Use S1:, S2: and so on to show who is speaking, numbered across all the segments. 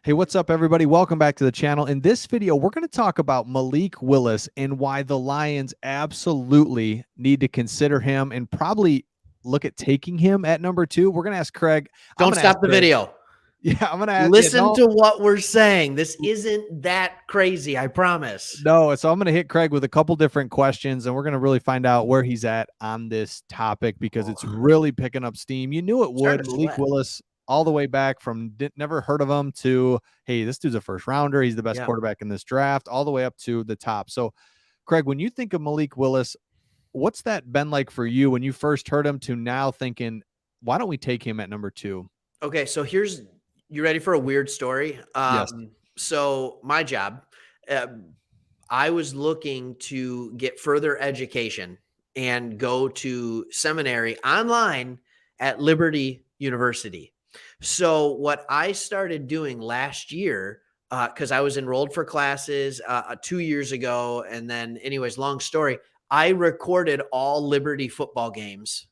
S1: Hey, what's up, everybody? Welcome back to the channel. In this video, we're going to talk about Malik Willis and why the Lions absolutely need to consider him and probably look at taking him at number 2. We're going to ask Craig.
S2: Don't stop the video.
S1: Yeah, I'm going to ask.
S2: Listen to what we're saying. This isn't that crazy, I promise.
S1: No, so I'm going to hit Craig with a couple different questions, and we're going to really find out where he's at on this topic because it's really picking up steam. You knew it would. Malik Willis, all the way back from never heard of him to, hey, this dude's a first rounder. He's the best quarterback in this draft, all the way up to the top. So, Craig, when you think of Malik Willis, what's that been like for you when you first heard him to now thinking, why don't we take him at number 2?
S2: Okay, so you ready for a weird story?
S1: Yes.
S2: So my job, I was looking to get further education and go to seminary online at Liberty University. So what I started doing last year, because I was enrolled for classes 2 years ago, and then anyways, long story, I recorded all Liberty football games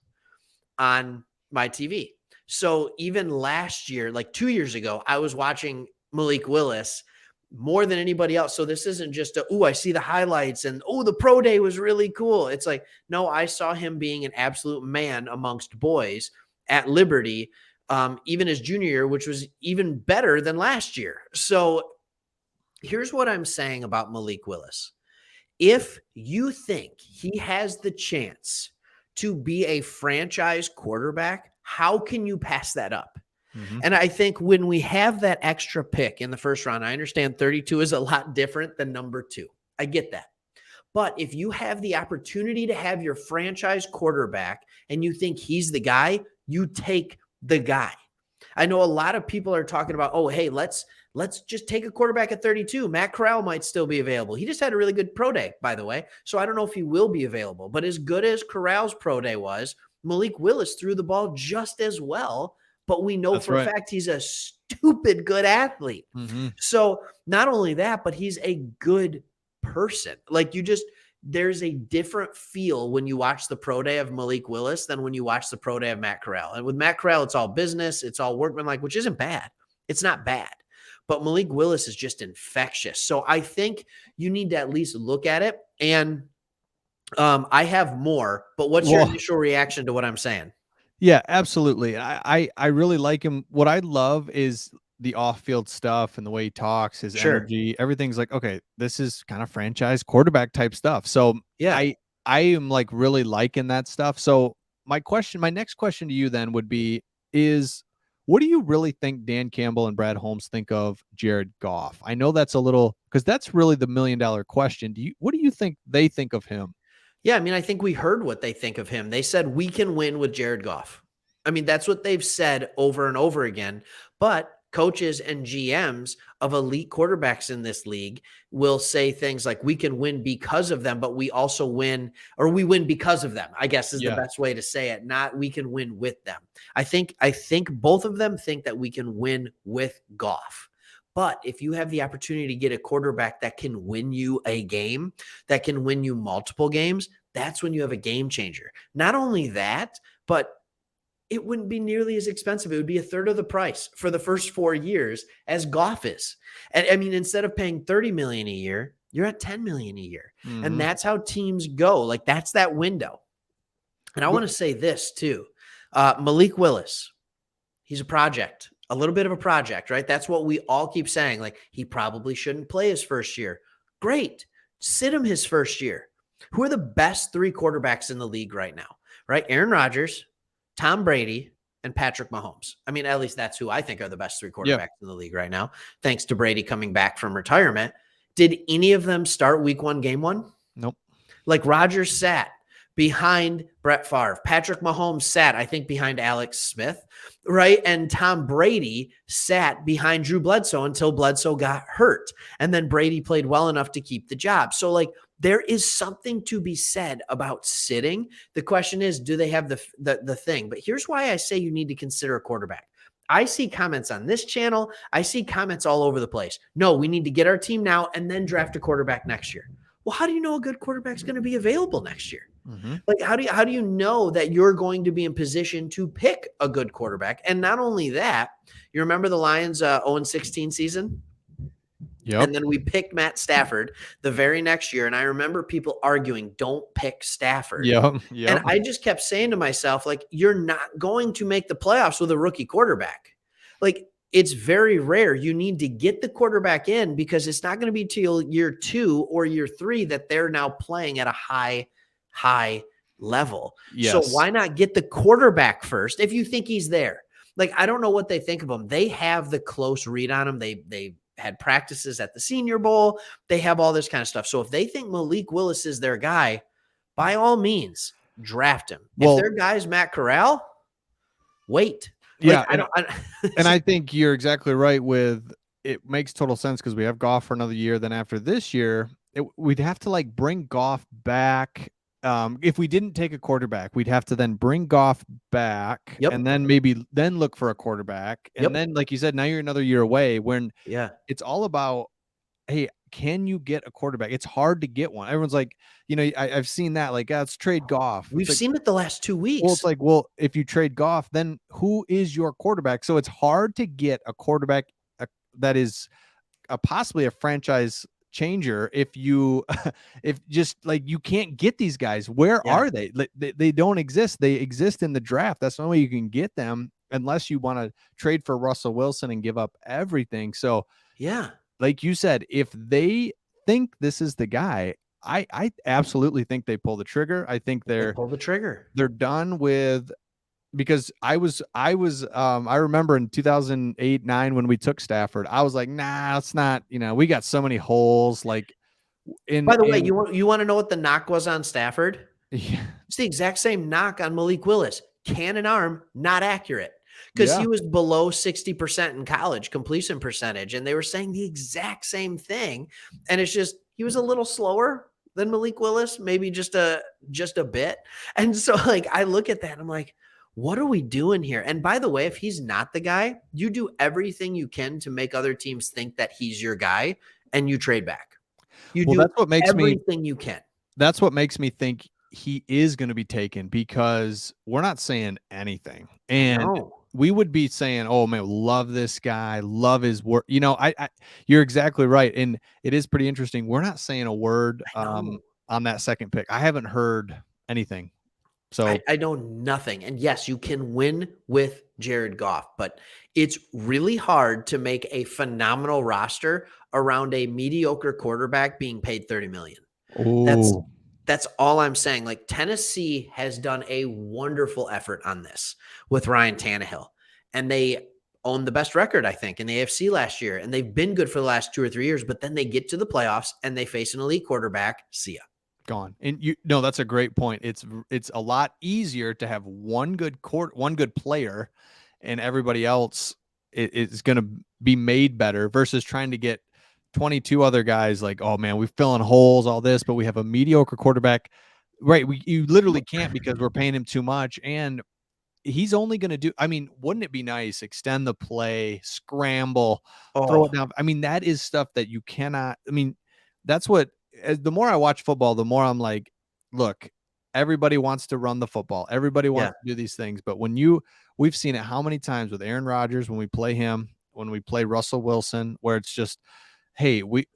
S2: on my TV. So even last year, like 2 years ago, I was watching Malik Willis more than anybody else. So this isn't just I see the highlights and, the pro day was really cool. It's like, no, I saw him being an absolute man amongst boys at Liberty, even his junior year, which was even better than last year. So here's what I'm saying about Malik Willis. If you think he has the chance to be a franchise quarterback, how can you pass that up? Mm-hmm. And I think when we have that extra pick in the first round, I understand 32 is a lot different than number 2. I get that. But if you have the opportunity to have your franchise quarterback and you think he's the guy, you take the guy. I know a lot of people are talking about, hey, let's just take a quarterback at 32. Matt Corral might still be available. He just had a really good pro day, by the way. So I don't know if he will be available. But as good as Corral's pro day was, Malik Willis threw the ball just as well. But we know a fact he's a stupid good athlete. Mm-hmm. So not only that, but he's a good person. Like there's a different feel when you watch the pro day of Malik Willis than when you watch the pro day of Matt Corral. And with Matt Corral, it's all business. It's all workmanlike, which isn't bad. It's not bad. But Malik Willis is just infectious. So I think you need to at least look at it. And I have more, but what's your initial reaction to what I'm saying?
S1: Yeah, absolutely. I really like him. What I love is the off-field stuff and the way he talks, his energy, everything's like, okay, this is kind of franchise quarterback type stuff. So yeah, I am like really liking that stuff. So my next question to you then would be, what do you really think Dan Campbell and Brad Holmes think of Jared Goff? I know that's because that's really the $1 million question. What do you think they think of him?
S2: Yeah, I mean, I think we heard what they think of him. They said we can win with Jared Goff. I mean, that's what they've said over and over again. But coaches and GMs of elite quarterbacks in this league will say things like, we can win because of them, but we also win, or we win because of them, I guess is the best way to say it. Not we can win with them. I think both of them think that we can win with Goff. But if you have the opportunity to get a quarterback that can win you a game, that can win you multiple games, that's when you have a game changer. Not only that, but it wouldn't be nearly as expensive. It would be a third of the price for the first 4 years as Goff is. And I mean, instead of paying $30 million a year, you're at $10 million a year. Mm-hmm. And that's how teams go. Like that's that window. And I want to say this too. Malik Willis, he's a project. A little bit of a project, right? That's what we all keep saying. Like, he probably shouldn't play his first year. Great. Sit him his first year. Who are the best 3 quarterbacks in the league right now, right? Aaron Rodgers, Tom Brady, and Patrick Mahomes. I mean, at least that's who I think are the best 3 quarterbacks in the league right now, thanks to Brady coming back from retirement. Did any of them start week 1, game 1?
S1: Nope.
S2: Like Rodgers sat behind Brett Favre. Patrick Mahomes sat, I think, behind Alex Smith, right? And Tom Brady sat behind Drew Bledsoe until Bledsoe got hurt. And then Brady played well enough to keep the job. So, like, there is something to be said about sitting. The question is, do they have the thing? But here's why I say you need to consider a quarterback. I see comments on this channel. I see comments all over the place. No, we need to get our team now and then draft a quarterback next year. Well, how do you know a good quarterback's going to be available next year?
S1: Mm-hmm.
S2: Like, how do you know that you're going to be in position to pick a good quarterback? And not only that, you remember the Lions 0-16 season?
S1: Yep.
S2: And then we picked Matt Stafford the very next year. And I remember people arguing, don't pick Stafford.
S1: Yep.
S2: And
S1: Yep.
S2: I just kept saying to myself, like, you're not going to make the playoffs with a rookie quarterback. Like, it's very rare. You need to get the quarterback in because it's not going to be till year 2 or year 3 that they're now playing at a high level. So
S1: Yes.
S2: why not get the quarterback first if you think he's there? Like, I don't know what they think of him. They have the close read on him. They had practices at the Senior Bowl. They have all this kind of stuff. So if they think Malik Willis is their guy, by all means, draft him. If
S1: Well,
S2: their guy's Matt Corral, wait. Like,
S1: yeah, and I think you're exactly right with it makes total sense because we have Goff for another year. Then after this year, we'd have to like bring Goff back. If we didn't take a quarterback, we'd have to then bring Goff back
S2: Yep.
S1: and then maybe then look for a quarterback. And
S2: Yep.
S1: then, like you said, now you're another year away when
S2: Yeah.
S1: it's all about, hey, can you get a quarterback? It's hard to get one. Everyone's like, I've seen that. Like, let's trade Goff.
S2: We've seen it the last 2 weeks.
S1: Well, it's like, well, if you trade Goff, then who is your quarterback? So it's hard to get a quarterback that is possibly a franchise changer if you if just like you can't get these guys. Where are they? Like, they don't exist. They exist in the draft. That's the only way you can get them unless you want to trade for Russell Wilson and give up everything. So
S2: yeah,
S1: like you said, if they think this is the guy, I absolutely think they pull the trigger. I think
S2: they pull the trigger.
S1: they're done with because I remember in 2008-9 when we took Stafford, I was like, nah, it's not, we got so many holes. Like
S2: By the way, you want to know what the knock was on Stafford?
S1: Yeah.
S2: It's the exact same knock on Malik Willis. Cannon arm, not accurate. Because he was below 60% in college completion percentage. And they were saying the exact same thing. And it's just, he was a little slower than Malik Willis, maybe just a bit. And so like, I look at that and I'm like, what are we doing here? And by the way, if he's not the guy, you do everything you can to make other teams think that he's your guy and you trade back. You do
S1: that's what makes
S2: everything you can.
S1: That's what makes me think he is going to be taken because we're not saying anything. And we would be saying, oh man, love this guy, love his work. You're exactly right. And it is pretty interesting. We're not saying a word on that second pick. I haven't heard anything. So
S2: I know nothing. And yes, you can win with Jared Goff, but it's really hard to make a phenomenal roster around a mediocre quarterback being paid $30 million. That's all I'm saying. Like, Tennessee has done a wonderful effort on this with Ryan Tannehill, and they own the best record, I think, in the AFC last year. And they've been good for the last 2 or 3 years, but then they get to the playoffs and they face an elite quarterback. See ya.
S1: Gone. And that's a great point. It's a lot easier to have one good player and everybody else is going to be made better versus trying to get 22 other guys like, oh man, we're filling holes, all this, but we have a mediocre quarterback. Right. You literally can't because we're paying him too much. And he's only going to do, I mean, wouldn't it be nice? Extend the play, scramble, throw it down. I mean, that is stuff that you cannot, that's what, the more I watch football, the more I'm like, look, everybody wants to run the football. Everybody wants to do these things. But we've seen it how many times with Aaron Rodgers, when we play him, when we play Russell Wilson, where it's just, hey, we've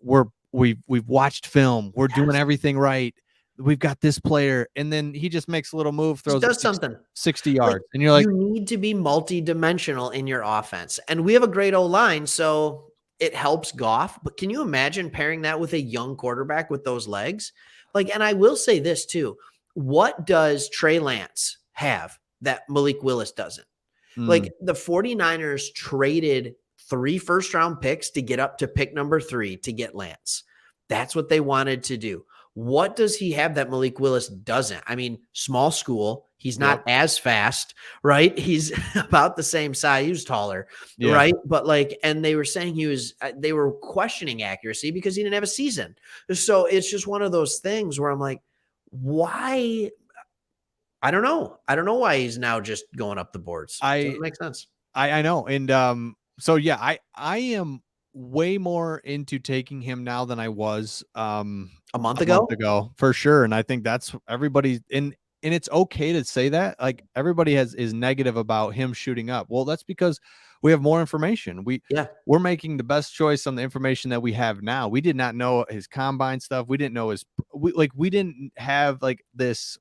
S1: watched film. We're doing everything right. We've got this player. And then he just makes a little move, throws
S2: something
S1: 60 yards. And you're like,
S2: you need to be multi-dimensional in your offense. And we have a great O-line. So it helps Goff, but can you imagine pairing that with a young quarterback with those legs? Like, and I will say this too. What does Trey Lance have that Malik Willis doesn't? Like, the 49ers traded 3 first-round picks to get up to pick number 3 to get Lance. That's what they wanted to do. What does he have that Malik Willis doesn't? I mean, small school. He's not as fast, right? He's about the same size. He was taller, right? But like, and they were saying they were questioning accuracy because he didn't have a season. So it's just one of those things where I'm like, why? I don't know. I don't know why he's now just going up the boards. Doesn't make sense.
S1: I know. And so, yeah, I am way more into taking him now than I was
S2: A month
S1: a month
S2: ago?
S1: ago, for sure. And I think that's everybody and it's okay to say that. Like everybody is negative about him shooting up. Well, that's because we have more information.
S2: Yeah.
S1: We're making the best choice on the information that we have now. We did not know his combine stuff. We didn't know we didn't have like this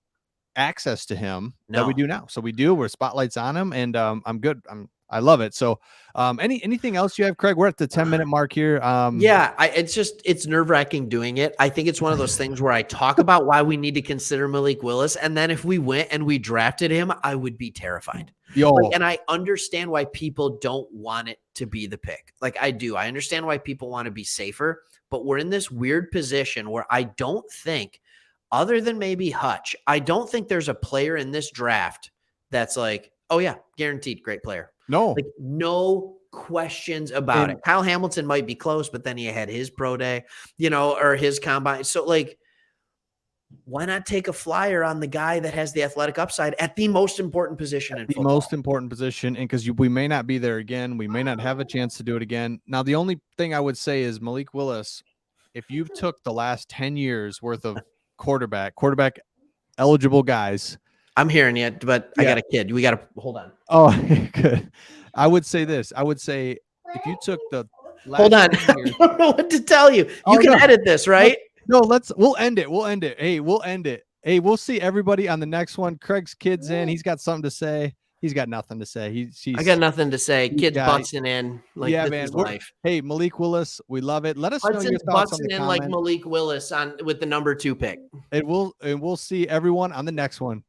S1: access to him that we
S2: No.
S1: do now. So we do. We're spotlights on him, and I'm good. I love it. So, anything else you have, Craig? We're at the 10-minute mark here.
S2: Yeah, it's nerve-wracking doing it. I think it's one of those things where I talk about why we need to consider Malik Willis, and then if we went and we drafted him, I would be terrified.
S1: Yo,
S2: And I understand why people don't want it to be the pick. Like I do. I understand why people want to be safer, but we're in this weird position where I don't think, other than maybe Hutch, I don't think there's a player in this draft that's like, oh yeah, guaranteed great player.
S1: no,
S2: Like no questions about it. Kyle Hamilton might be close, but then he had his pro day, or his combine. So like, why not take a flyer on the guy that has the athletic upside at the most important position in football?
S1: the most important position, and because we may not be there again, we may not have a chance to do it again. Now, the only thing I would say is Malik Willis. If you took the last 10 years worth of quarterback eligible guys,
S2: I'm hearing you, but I got a kid. We got to hold on.
S1: oh, good. I would say this. I would say if you took the last
S2: Hold on.
S1: 10 years,
S2: I don't know what to tell you. You can edit this, right?
S1: No, we'll end it. We'll end it. Hey, we'll end it. Hey, we'll see everybody on the next one. Craig's kid's in. He's got something to say. He's got nothing to say.
S2: I got nothing to say. Kid's busting in. Like, yeah, this is life.
S1: Hey, Malik Willis, we love it. Let us know your thoughts on the comments.
S2: Like Malik Willis with the number 2 pick.
S1: And we'll see everyone on the next one.